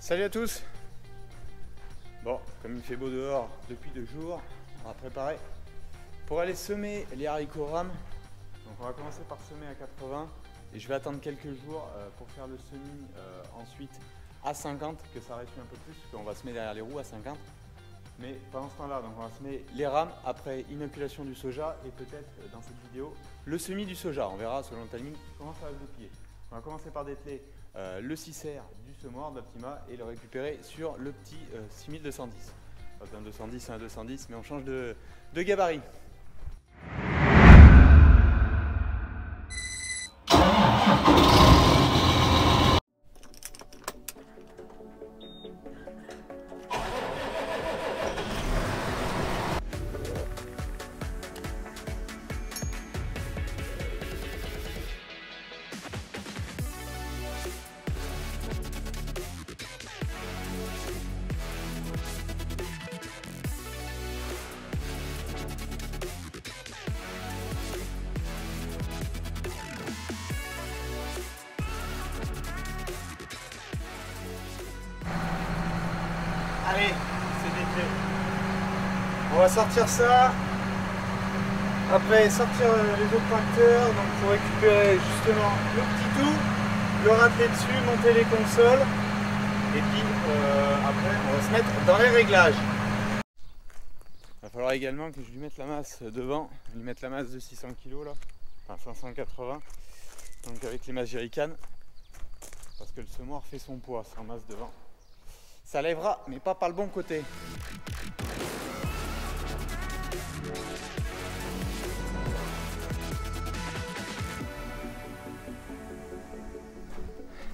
Salut à tous. Bon, comme il fait beau dehors depuis 2 jours, on va préparer pour aller semer les haricots rames. Donc on va commencer par semer à 80 et je vais attendre quelques jours pour faire le semis ensuite à 50, que ça réussit un peu plus, parce qu'on va semer derrière les roues à 50. Mais pendant ce temps-là, donc on va semer les rames après inoculation du soja et peut-être dans cette vidéo le semis du soja. On verra selon le timing comment ça va se déplier. On va commencer par dételer le 6R du semoir d'Optima et le récupérer sur le petit 6210. Pas un 210, c'est un 210, mais on change de gabarit. Allez, c'est déclé. On va sortir ça. Après, sortir les autres tracteurs donc pour récupérer justement le petit tout, le racler dessus, monter les consoles. Et puis après, on va se mettre dans les réglages. Il va falloir également que je lui mette la masse devant, lui mettre la masse de 600 kg là, enfin 580, donc avec les masses jerrycan, parce que le semoir fait son poids sans masse devant. Ça lèvera, mais pas par le bon côté.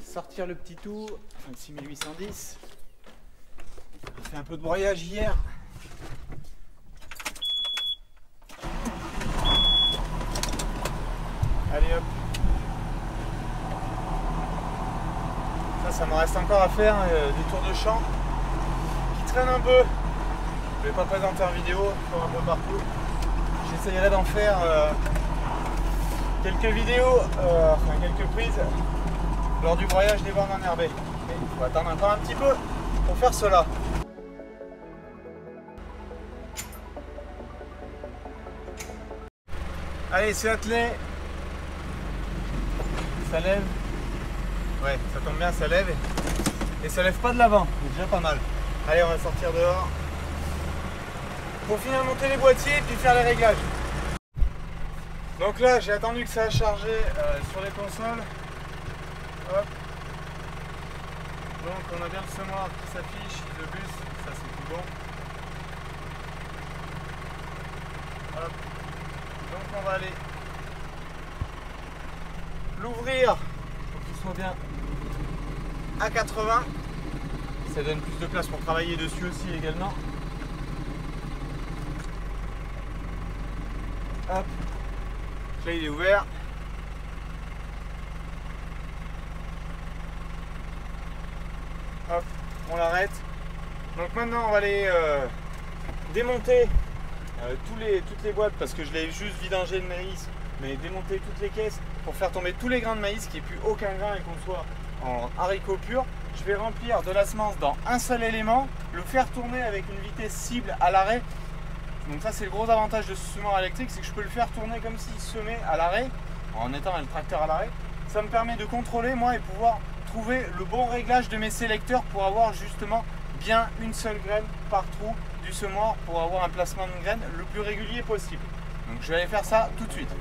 Sortir le petit tout, 26810. J'ai fait un peu de broyage hier. Allez hop. Ça me reste encore à faire des tours de champ qui traînent un peu. Je ne vais pas présenter en vidéo, un peu partout. J'essayerai d'en faire quelques vidéos, enfin quelques prises lors du broyage des bornes enherbées. Mais il faut attendre encore un petit peu pour faire cela. Allez, c'est attelé. Ça lève. Ouais, ça tombe bien, ça lève et ça lève pas de l'avant, c'est déjà pas mal. Allez, on va sortir dehors pour finir de monter les boîtiers et puis faire les réglages. Donc là, j'ai attendu que ça a chargé sur les consoles. Hop. Donc on a bien le semoir qui s'affiche, le bus, ça c'est tout bon. Hop. Donc on va aller l'ouvrir pour qu'il soit bien à 80, ça donne plus de place pour travailler dessus aussi également. Hop, là il est ouvert. Hop, on l'arrête. Donc maintenant on va aller démonter toutes les boîtes parce que je l'ai juste vidangé de maïs, mais démonter toutes les caisses pour faire tomber tous les grains de maïs, qu'il n'y ait plus aucun grain et qu'on soit en haricots purs. Je vais remplir de la semence dans un seul élément, le faire tourner avec une vitesse cible à l'arrêt. Donc ça c'est le gros avantage de ce semoir électrique, c'est que je peux le faire tourner comme s'il semait à l'arrêt, en étant le tracteur à l'arrêt. Ça me permet de contrôler moi et pouvoir trouver le bon réglage de mes sélecteurs pour avoir justement bien une seule graine par trou du semoir pour avoir un placement de graines le plus régulier possible. Donc je vais aller faire ça tout de suite.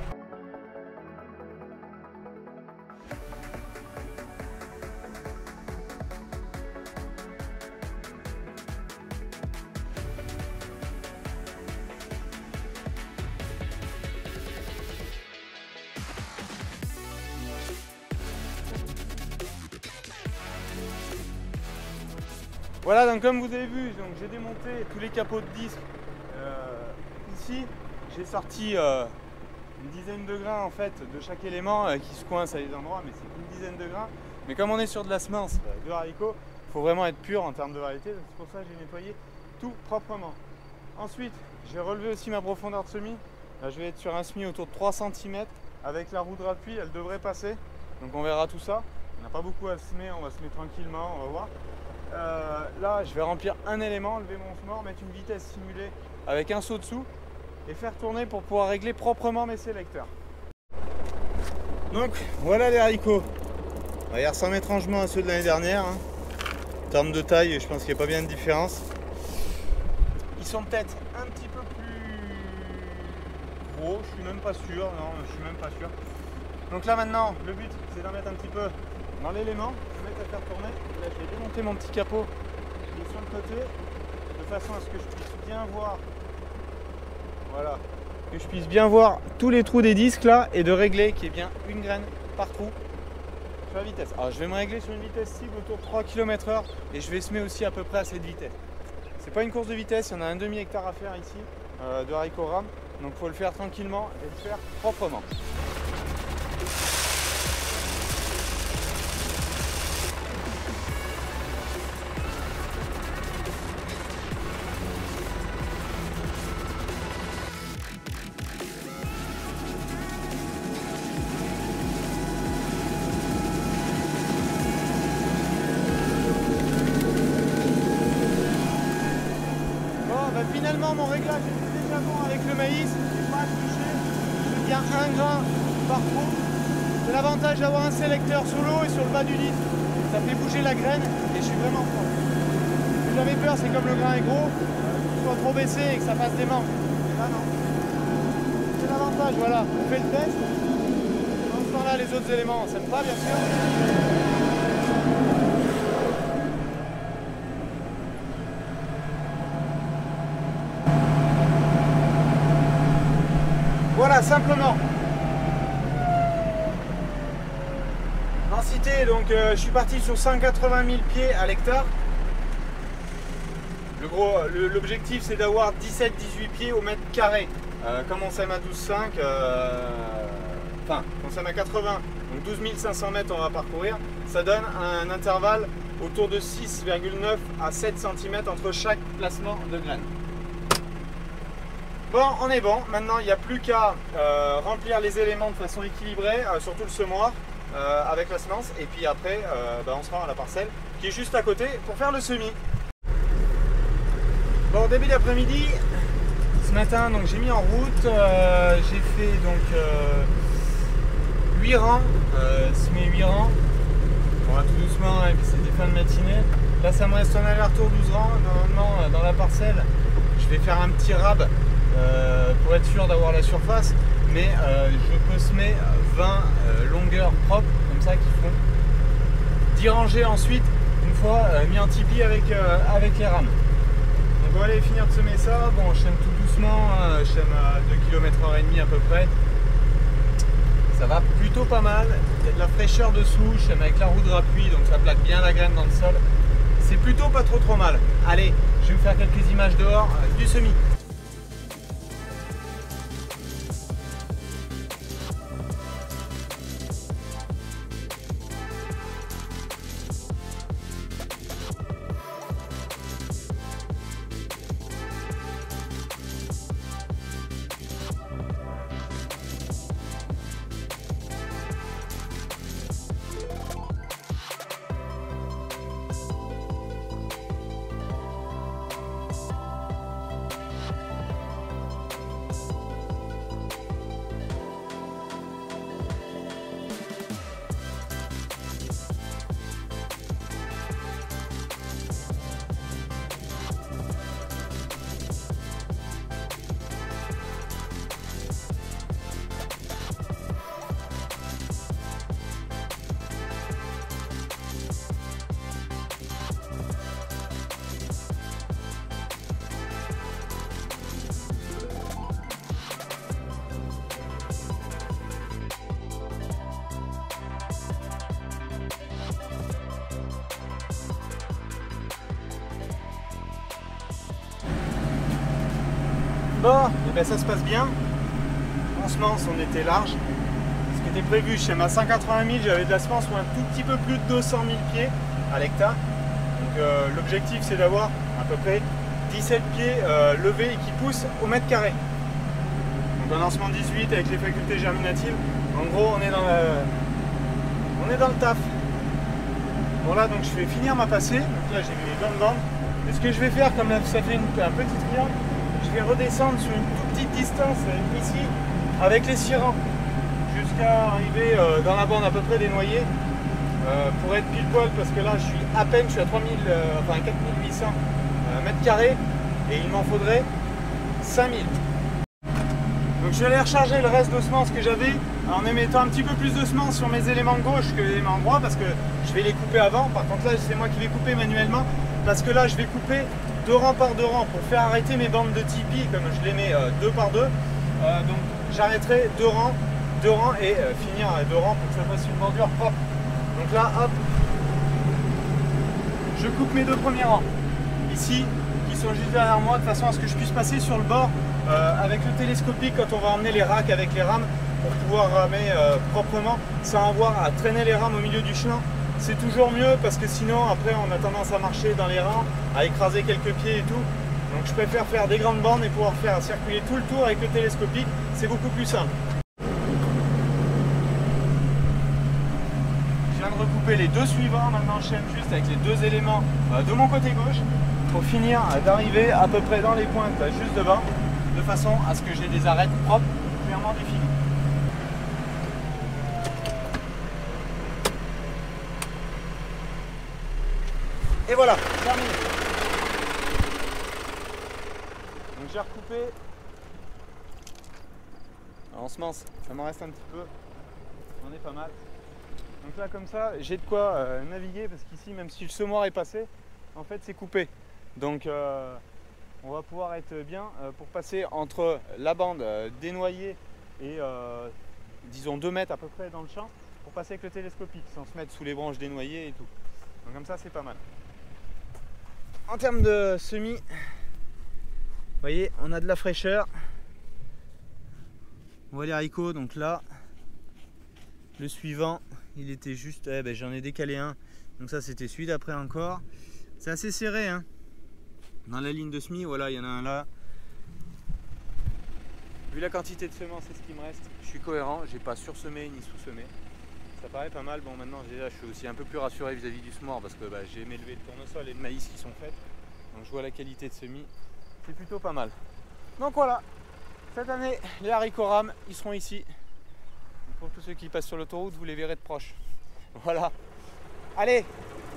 Voilà, donc comme vous avez vu, j'ai démonté tous les capots de disque ici. J'ai sorti une dizaine de grains en fait de chaque élément qui se coince à des endroits, mais c'est une dizaine de grains. Mais comme on est sur de la semence de haricots, il faut vraiment être pur en termes de variété. C'est pour ça que j'ai nettoyé tout proprement. Ensuite, j'ai relevé aussi ma profondeur de semis. Là, je vais être sur un semis autour de 3 cm. Avec la roue de d'appui, elle devrait passer. Donc on verra tout ça. On n'a pas beaucoup à semer, on va semer tranquillement, on va voir. là je vais remplir un élément, lever mon smore, mettre une vitesse simulée avec un saut dessous et faire tourner pour pouvoir régler proprement mes sélecteurs. Donc voilà les haricots. Ils ressemblent étrangement à ceux de l'année dernière. Hein. En termes de taille, je pense qu'il n'y a pas bien de différence. Ils sont peut-être un petit peu plus gros, je suis même pas sûr. Non, je suis même pas sûr. Donc là maintenant, le but c'est d'en mettre un petit peu dans l'élément, de mettre à faire tourner. Là je vais démonter mon petit capot qui est sur le côté, de façon à ce que je puisse bien voir. Voilà. Que je puisse bien voir tous les trous des disques là et de régler qu'il y ait bien une graine par trou sur la vitesse. Alors je vais me régler sur une vitesse cible autour de 3 km/h et je vais semer aussi à peu près à cette vitesse. C'est pas une course de vitesse, il y en a un demi-hectare à faire ici de haricots rames, donc il faut le faire tranquillement et le faire proprement. Finalement mon réglage est déjà bon avec le maïs, je n'ai pas à toucher, j'ai bien un grain par trou. C'est l'avantage d'avoir un sélecteur sous l'eau et sur le bas du disque, ça fait bouger la graine et je suis vraiment fort. Ce que j'avais peur, c'est comme le grain est gros, qu'il soit trop baissé et que ça fasse des manches. Et là non. C'est l'avantage, voilà, on fait le test. Dans ce temps-là, les autres éléments, on s'aime pas bien sûr. Voilà, simplement. Densité, donc je suis parti sur 180 000 pieds à l'hectare. L'objectif c'est d'avoir 17-18 pieds au mètre carré. Comme on sème à 12,5, enfin, on sème à 80, donc 12 500 mètres on va parcourir. Ça donne un intervalle autour de 6,9 à 7 cm entre chaque placement de graines. Bon, on est bon. Maintenant, il n'y a plus qu'à remplir les éléments de façon équilibrée, surtout le semoir avec la semence. Et puis après, on se rend à la parcelle qui est juste à côté pour faire le semis. Bon, début d'après-midi, ce matin, donc j'ai mis en route. J'ai fait donc 8 rangs, semé 8 rangs. On va tout doucement, hein, et puis c'était fin de matinée. Là, ça me reste un aller-retour 12 rangs. Normalement, dans la parcelle, je vais faire un petit rab. Pour être sûr d'avoir la surface, mais je peux semer 20 longueurs propres comme ça qui font 10 rangées ensuite une fois mis en tipi avec les rames. Donc on va aller finir de semer ça. Bon, je sème tout doucement, je sème à 2 km/h et demi à peu près. Ça va plutôt pas mal, il y a de la fraîcheur dessous, je sème avec la roue de appui donc ça plaque bien la graine dans le sol. C'est plutôt pas trop mal. Allez, je vais vous faire quelques images dehors du semis. Bon, et ben ça se passe bien. En semence, on était large. Ce qui était prévu, je sème à 180 000, j'avais de la semence ou un tout petit peu plus de 200 000 pieds à l'hectare. Donc l'objectif, c'est d'avoir à peu près 17 pieds levés et qui poussent au mètre carré. Donc un lancement 18 avec les facultés germinatives. En gros, on est dans le taf. Bon là donc je vais finir ma passée, donc là j'ai mis les gants de bande. Et ce que je vais faire, comme là, ça fait un petit triangle, je vais redescendre sur une toute petite distance ici avec les 6 rangs jusqu'à arriver dans la bande à peu près des noyers pour être pile poil, parce que là je suis à peine, je suis à 4800 mètres carrés et il m'en faudrait 5000. Donc je vais aller recharger le reste de semences que j'avais en émettant un petit peu plus de semences sur mes éléments gauche que les éléments droit, parce que je vais les couper avant. Par contre là c'est moi qui vais couper manuellement, parce que là je vais couper 2 rangs par 2 rangs pour faire arrêter mes bandes de tipi comme je les mets 2 par 2. Donc j'arrêterai 2 rangs et finir 2 rangs pour que ça fasse une bordure propre. Donc là hop, je coupe mes 2 premiers rangs ici qui sont juste derrière moi, de façon à ce que je puisse passer sur le bord avec le télescopique quand on va emmener les racks avec les rames, pour pouvoir ramer proprement sans avoir à traîner les rames au milieu du chemin. C'est toujours mieux, parce que sinon après on a tendance à marcher dans les rangs, à écraser quelques pieds et tout. Donc je préfère faire des grandes bandes et pouvoir faire circuler tout le tour avec le télescopique, c'est beaucoup plus simple. Je viens de recouper les 2 suivants, maintenant je chaîne juste avec les 2 éléments de mon côté gauche pour finir d'arriver à peu près dans les pointes juste devant, de façon à ce que j'ai des arêtes propres, clairement définies. Et voilà, terminé. Donc j'ai recoupé en semence, ça m'en reste un petit peu, j'en ai pas mal. Donc là comme ça, j'ai de quoi naviguer, parce qu'ici même si le semoir est passé, en fait c'est coupé. Donc on va pouvoir être bien pour passer entre la bande des noyers et disons 2 mètres à peu près dans le champ, pour passer avec le télescopique sans se mettre sous les branches des noyers et tout. Donc comme ça c'est pas mal. En termes de semis, vous voyez, on a de la fraîcheur. On voit les haricots, donc là, le suivant, il était juste, j'en ai décalé un, donc ça c'était celui d'après encore. C'est assez serré, hein. Dans la ligne de semis, voilà, il y en a un là. Vu la quantité de semences, c'est ce qui me reste, je suis cohérent, j'ai pas sursemé ni sous-semé. Ça paraît pas mal. Bon, maintenant déjà je suis aussi un peu plus rassuré vis-à-vis du semoir, parce que j'ai aimé lever de tournesol et de maïs qui sont faites. Donc je vois la qualité de semis, c'est plutôt pas mal. Donc voilà, cette année les haricots rames, ils seront ici. Donc pour tous ceux qui passent sur l'autoroute, vous les verrez de proche. Voilà. Allez,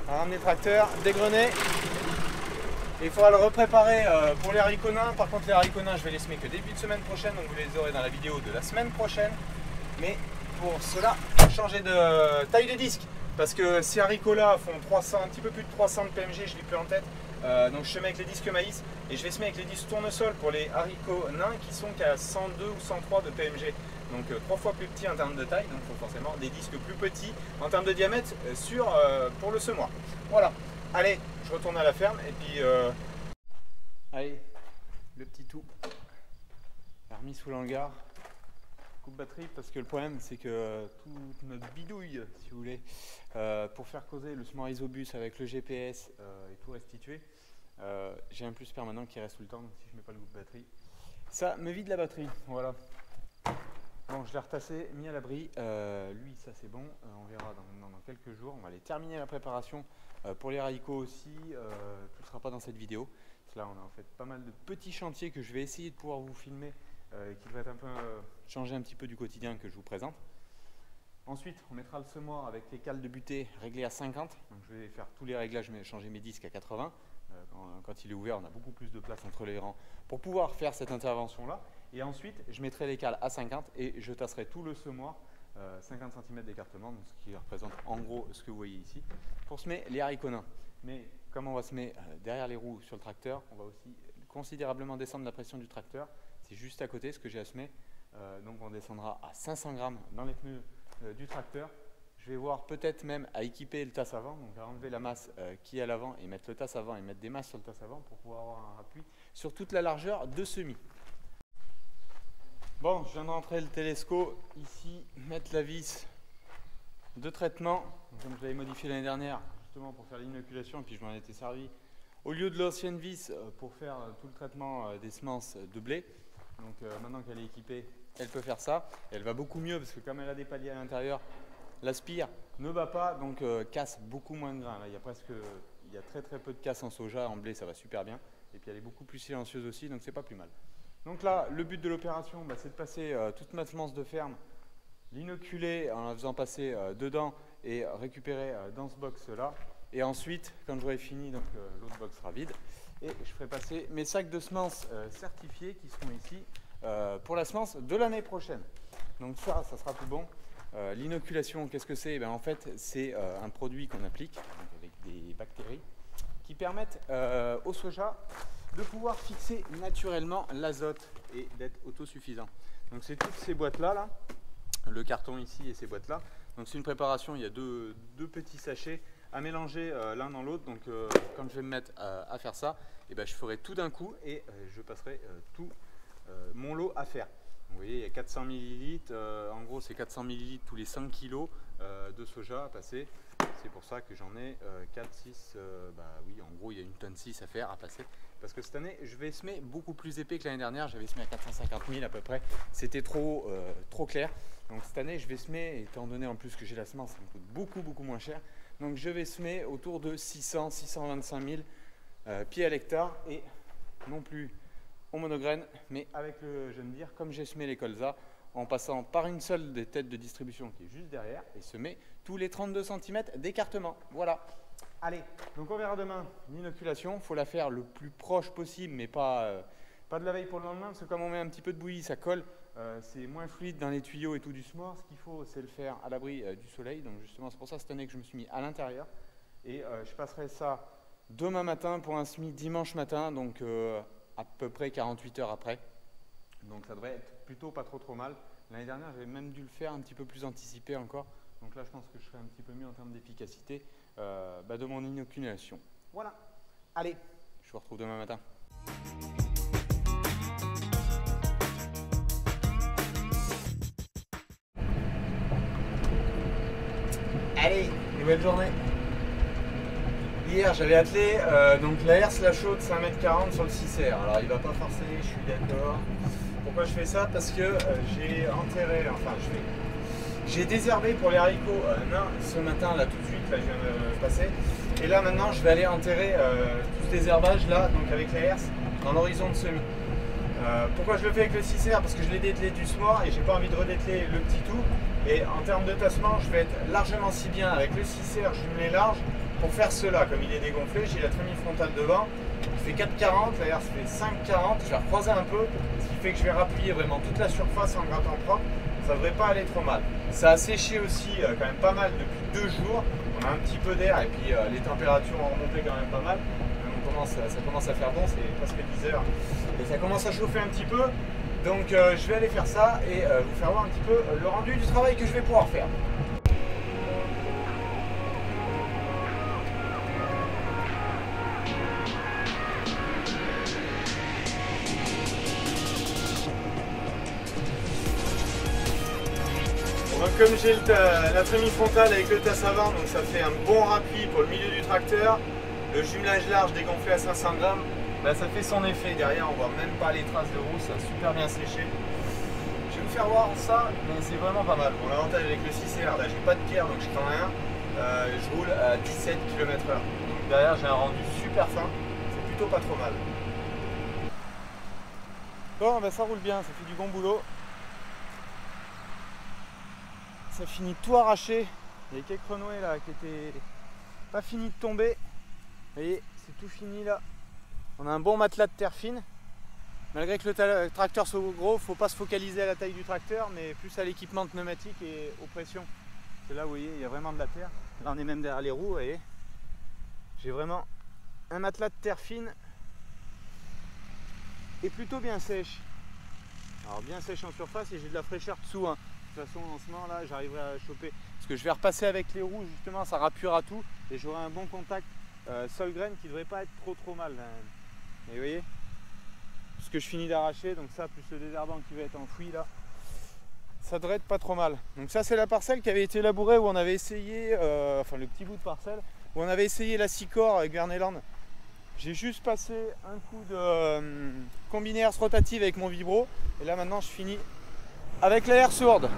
on va ramener le tracteur, dégrener. Et il faudra le repréparer pour les haricots nains. Par contre les haricots nains, je vais les semer que début de semaine prochaine, donc vous les aurez dans la vidéo de la semaine prochaine. Mais pour cela, changer de taille de disque, parce que ces haricots là font 300, un petit peu plus de 300 de PMG, je l'ai plus en tête. Donc je semais avec les disques maïs et je vais semer avec les disques tournesol pour les haricots nains qui sont qu'à 102 ou 103 de PMG. Donc 3 fois plus petit en termes de taille, donc il faut forcément des disques plus petits en termes de diamètre pour le semoir. Voilà, allez, je retourne à la ferme et puis allez, le petit tout remis sous l'hangar. Coupe batterie, parce que le problème c'est que toute notre bidouille, si vous voulez, pour faire causer le semoir Isobus avec le GPS et tout restituer, j'ai un plus permanent qui reste tout le temps, donc si je mets pas le coupe batterie, ça me vide la batterie. Voilà. Bon, je l'ai retassé, mis à l'abri. Lui, ça c'est bon. On verra dans quelques jours. On va aller terminer la préparation pour les haricots aussi. Tout ne sera pas dans cette vidéo. Là, on a en fait pas mal de petits chantiers que je vais essayer de pouvoir vous filmer, qui devraient un peu changer un petit peu du quotidien que je vous présente. Ensuite, on mettra le semoir avec les cales de butée réglées à 50. Donc, je vais faire tous les réglages, changer mes disques à 80. Quand il est ouvert, on a beaucoup plus de place entre les rangs pour pouvoir faire cette intervention-là. Et ensuite, je mettrai les cales à 50 et je tasserai tout le semoir, 50 cm d'écartement, ce qui représente en gros ce que vous voyez ici, pour semer les haricots nains. Mais comme on va semer derrière les roues sur le tracteur, on va aussi considérablement descendre la pression du tracteur. C'est juste à côté ce que j'ai à semer. Donc on descendra à 500 grammes dans les pneus du tracteur. Je vais voir peut-être même à équiper le tasse avant, donc à enlever la masse qui est à l'avant et mettre le tasse avant et mettre des masses sur le tasse avant pour pouvoir avoir un appui sur toute la largeur de semis. Bon, je viens de rentrer le télescope ici, mettre la vis de traitement, comme je l'avais modifié l'année dernière, justement pour faire l'inoculation, et puis je m'en étais servi au lieu de l'ancienne vis pour faire tout le traitement des semences de blé. Donc maintenant qu'elle est équipée, elle peut faire ça. Et elle va beaucoup mieux parce que comme elle a des paliers à l'intérieur, l'aspire ne bat pas, donc casse beaucoup moins de grains. Là, il y a très peu de casse en soja, en blé ça va super bien. Et puis elle est beaucoup plus silencieuse aussi, donc c'est pas plus mal. Donc là, le but de l'opération, c'est de passer toute ma semence de ferme, l'inoculer en la faisant passer dedans et récupérer dans ce box là. Et ensuite, quand j'aurai fini, donc l'autre box sera vide, et je ferai passer mes sacs de semences certifiés qui seront ici pour la semence de l'année prochaine. Donc ça sera tout bon. L'inoculation, qu'est-ce que c'est? En fait, c'est un produit qu'on applique donc avec des bactéries qui permettent au soja de pouvoir fixer naturellement l'azote et d'être autosuffisant. Donc c'est toutes ces boîtes là, le carton ici et ces boîtes là. Donc c'est une préparation, il y a deux petits sachets à mélanger l'un dans l'autre. Donc quand je vais me mettre à faire ça, je ferai tout d'un coup et je passerai tout mon lot à faire. Vous voyez, il y a 400 ml, en gros c'est 400 ml tous les 5 kg de soja à passer. C'est pour ça que j'en ai 4, 6, oui, en gros il y a une tonne 6 à faire, à passer. Parce que cette année, je vais semer beaucoup plus épais que l'année dernière. J'avais semé à 450 000 à peu près. C'était trop clair. Donc cette année, je vais semer, étant donné en plus que j'ai la semence, ça me coûte beaucoup moins cher. Donc je vais semer autour de 600, 625 000 pieds à l'hectare. Et non plus au monograine, mais avec le jeune dire, comme j'ai semé les colzas, en passant par une seule des têtes de distribution qui est juste derrière, et semer tous les 32 cm d'écartement. Voilà. Allez, donc on verra demain l'inoculation. Il faut la faire le plus proche possible, mais pas de la veille pour le lendemain, parce que comme on met un petit peu de bouillie, ça colle. C'est moins fluide dans les tuyaux et tout du semoir. Ce qu'il faut, c'est le faire à l'abri du soleil. Donc justement, c'est pour ça cette année que je me suis mis à l'intérieur. Et je passerai ça demain matin pour un semis dimanche matin, donc à peu près 48 heures après. Donc ça devrait être plutôt pas trop mal. L'année dernière, j'avais même dû le faire un petit peu plus anticipé encore. Donc là, je pense que je serai un petit peu mieux en termes d'efficacité de mon inoculation. Voilà. Allez, je vous retrouve demain matin. Allez, nouvelle journée. Hier, j'avais attelé donc la herse la chaude 5,40 m sur le 6R. Alors, il va pas forcer, je suis d'accord. Pourquoi je fais ça? Parce que j'ai enterré, j'ai désherbé pour les haricots nains ce matin, là tout de suite, là je viens de passer. Et là maintenant, je vais aller enterrer tout ce désherbage là, donc avec la herse, dans l'horizon de semis. Pourquoi je le fais avec le 6R? Parce que je l'ai dételé du semoir et j'ai pas envie de redételer le petit tout. Et en termes de tassement, je vais être largement si bien avec le 6R jumelé large pour faire cela. Comme il est dégonflé, j'ai la trémie frontale devant. Il fait 4,40, la herse fait 5,40. Je vais recroiser un peu, ce qui fait que je vais rappuyer vraiment toute la surface en grattant propre. Ça devrait pas aller trop mal. Ça a séché aussi quand même pas mal depuis 2 jours. On a un petit peu d'air et puis les températures ont remonté quand même pas mal. Ça commence à faire bon, c'est presque 10 heures. Et ça commence à chauffer un petit peu. Donc je vais aller faire ça et vous faire voir un petit peu le rendu du travail que je vais pouvoir faire. Donc comme j'ai la trémie frontale avec le tasse avant, donc ça fait un bon rappui pour le milieu du tracteur. Le jumelage large dégonflé à 500 grammes, ça fait son effet. Derrière, on voit même pas les traces de roue, ça a super bien séché. Je vais vous faire voir ça, mais c'est vraiment pas mal. Bon, l'avantage avec le 6R, là j'ai pas de pierre, donc je prends rien. Je roule à 17 km/h. Donc derrière, j'ai un rendu super fin, c'est plutôt pas trop mal. Bon, ça roule bien, ça fait du bon boulot. Ça finit tout arraché. Il y a quelques renouées là qui étaient pas fini de tomber. Vous voyez, c'est tout fini là. On a un bon matelas de terre fine. Malgré que le tracteur soit gros, il ne faut pas se focaliser à la taille du tracteur, mais plus à l'équipement pneumatique et aux pressions. C'est là, vous voyez, il y a vraiment de la terre. Là, on est même derrière les roues, vous voyez. J'ai vraiment un matelas de terre fine et plutôt bien sèche. Alors bien sèche en surface et j'ai de la fraîcheur dessous. Hein. De toute façon, en ce moment là, j'arriverai à choper. Parce que je vais repasser avec les roues, justement, ça rappuiera tout et j'aurai un bon contact sol-graine qui ne devrait pas être trop mal. Et vous voyez, ce que je finis d'arracher, donc ça plus le désherbant qui va être enfoui là, ça devrait être pas trop mal. Donc ça c'est la parcelle qui avait été labourée où on avait essayé, enfin le petit bout de parcelle, où on avait essayé la Sicor avec Verneland. J'ai juste passé un coup de combiné herse rotative avec mon vibro et là maintenant je finis avec la herse sourde.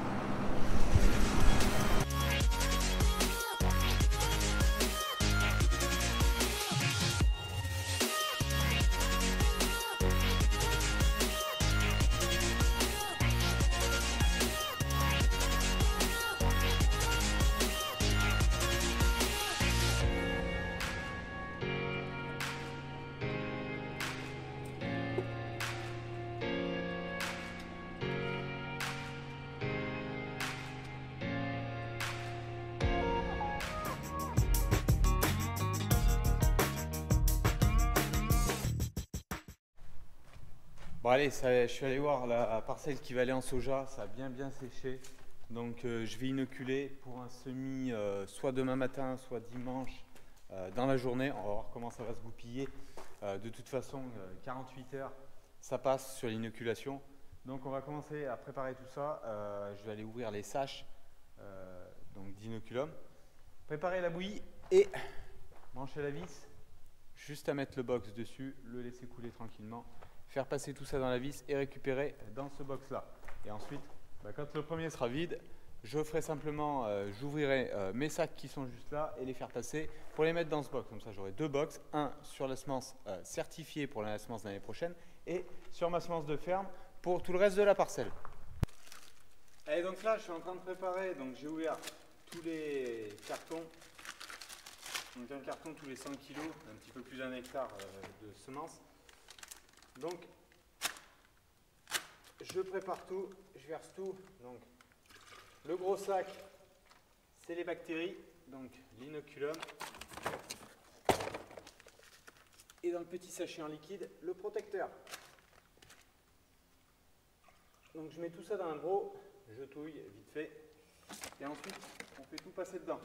Bon allez, je suis allé voir la parcelle qui va aller en soja, ça a bien séché. Donc je vais inoculer pour un semis soit demain matin, soit dimanche dans la journée. On va voir comment ça va se goupiller. De toute façon, 48 heures, ça passe sur l'inoculation. Donc on va commencer à préparer tout ça. Je vais aller ouvrir les saches donc d'inoculum. Préparer la bouillie et brancher la vis. Juste à mettre le box dessus, le laisser couler tranquillement. Faire passer tout ça dans la vis et récupérer dans ce box là. Et ensuite, quand le premier sera vide, je ferai simplement, j'ouvrirai mes sacs qui sont juste là et les faire passer pour les mettre dans ce box. Comme ça, j'aurai deux box, un sur la semence certifiée pour la semence de l'année prochaine et sur ma semence de ferme pour tout le reste de la parcelle. Allez, donc là, je suis en train de préparer. Donc j'ai ouvert tous les cartons. Donc un carton tous les 100 kg, un petit peu plus d'un hectare de semences. Donc je prépare tout, je verse tout. Donc le gros sac, c'est les bactéries, donc l'inoculum. Et dans le petit sachet en liquide, le protecteur. Donc je mets tout ça dans un broc, je touille vite fait. Et ensuite, on fait tout passer dedans.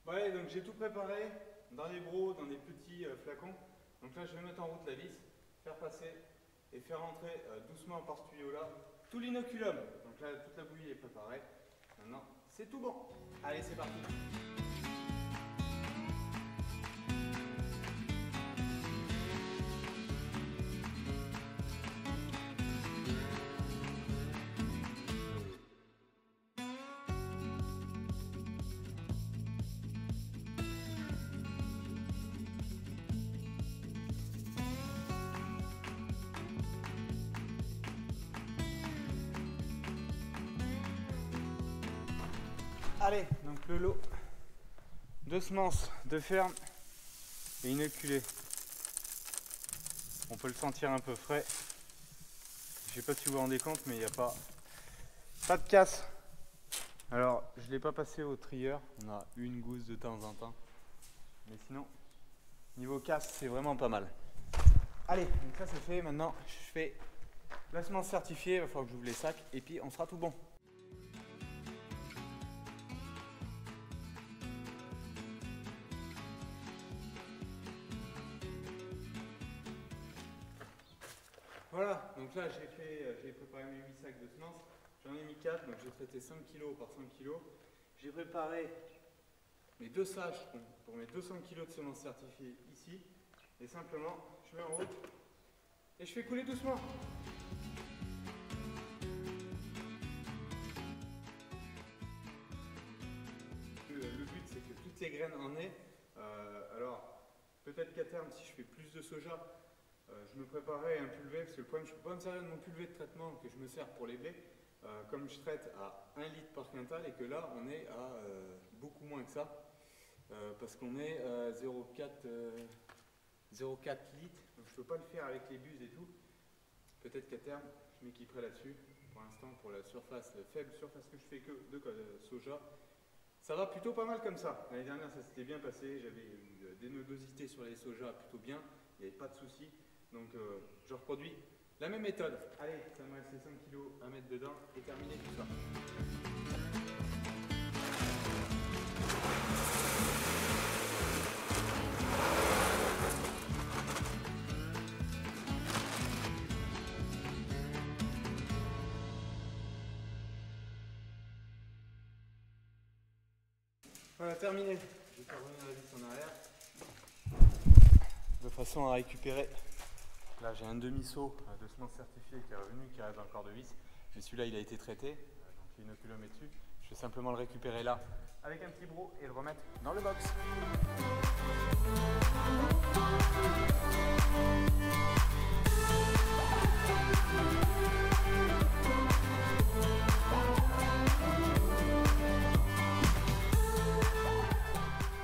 Ouais, donc j'ai tout préparé dans les brocs, dans des petits flacons. Donc là, je vais mettre en route la vis, faire passer et faire rentrer doucement par ce tuyau là tout l'inoculum. Donc là, toute la bouillie est préparée. Maintenant, c'est tout bon. Allez, c'est parti. Allez, donc le lot de semences de ferme est inoculé. On peut le sentir un peu frais. Je sais pas si vous vous rendez compte, mais il n'y a pas de casse. Alors, je ne l'ai pas passé au trieur. On a une gousse de temps en temps. Mais sinon, niveau casse, c'est vraiment pas mal. Allez, donc ça c'est fait. Maintenant, je fais la semence certifiée. Il va falloir que j'ouvre les sacs et puis on sera tout bon. Voilà, donc là j'ai préparé mes 8 sacs de semences, j'en ai mis 4, donc j'ai traité 5 kg par 5 kg. J'ai préparé mes deux saches pour mes 200 kg de semences certifiées ici, et simplement je mets en route et je fais couler doucement. Le but c'est que toutes les graines en aient, alors peut-être qu'à terme si je fais plus de soja, je me préparais un pulvé, parce que le problème, je ne peux pas me servir de mon pulvé de traitement que je me sers pour les blés, comme je traite à 1 litre par quintal, et que là, on est à beaucoup moins que ça, parce qu'on est à 0,4 litres, donc je ne peux pas le faire avec les buses et tout. Peut-être qu'à terme, je m'équiperai là-dessus. Pour l'instant, pour la surface, faible surface que je fais que de soja, ça va plutôt pas mal comme ça. L'année dernière, ça s'était bien passé, j'avais eu des nodosités sur les sojas plutôt bien, il n'y avait pas de soucis. Donc je reproduis la même méthode. Allez, ça me reste les 5 kg à mettre dedans et terminer tout ça. Voilà, terminé. Je vais faire revenir la vis en arrière de façon à récupérer. Là j'ai un demi-seau de semences certifiées qui est revenu, qui reste dans le corps de vis. Mais celui-là il a été traité, donc l'inoculum est dessus. Je vais simplement le récupérer là avec un petit broc et le remettre dans le box.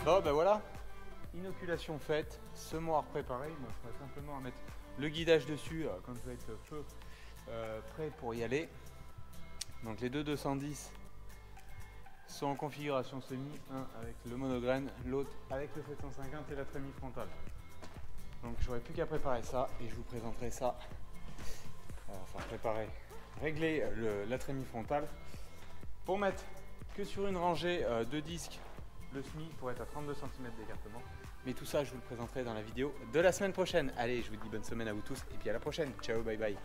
Bon ben voilà, inoculation faite, semoir préparé, il me faudrait simplement mettre le guidage dessus quand je vais être peu prêt pour y aller. Donc les deux 210 sont en configuration semi, un avec le monograine, l'autre avec le 750 et la trémie frontale. Donc j'aurai plus qu'à préparer ça et je vous présenterai ça, enfin préparer, régler la trémie frontale pour mettre que sur une rangée de disques le SMI pour être à 32 cm d'écartement. Mais tout ça je vous le présenterai dans la vidéo de la semaine prochaine. Allez, je vous dis bonne semaine à vous tous et puis à la prochaine. Ciao, bye bye.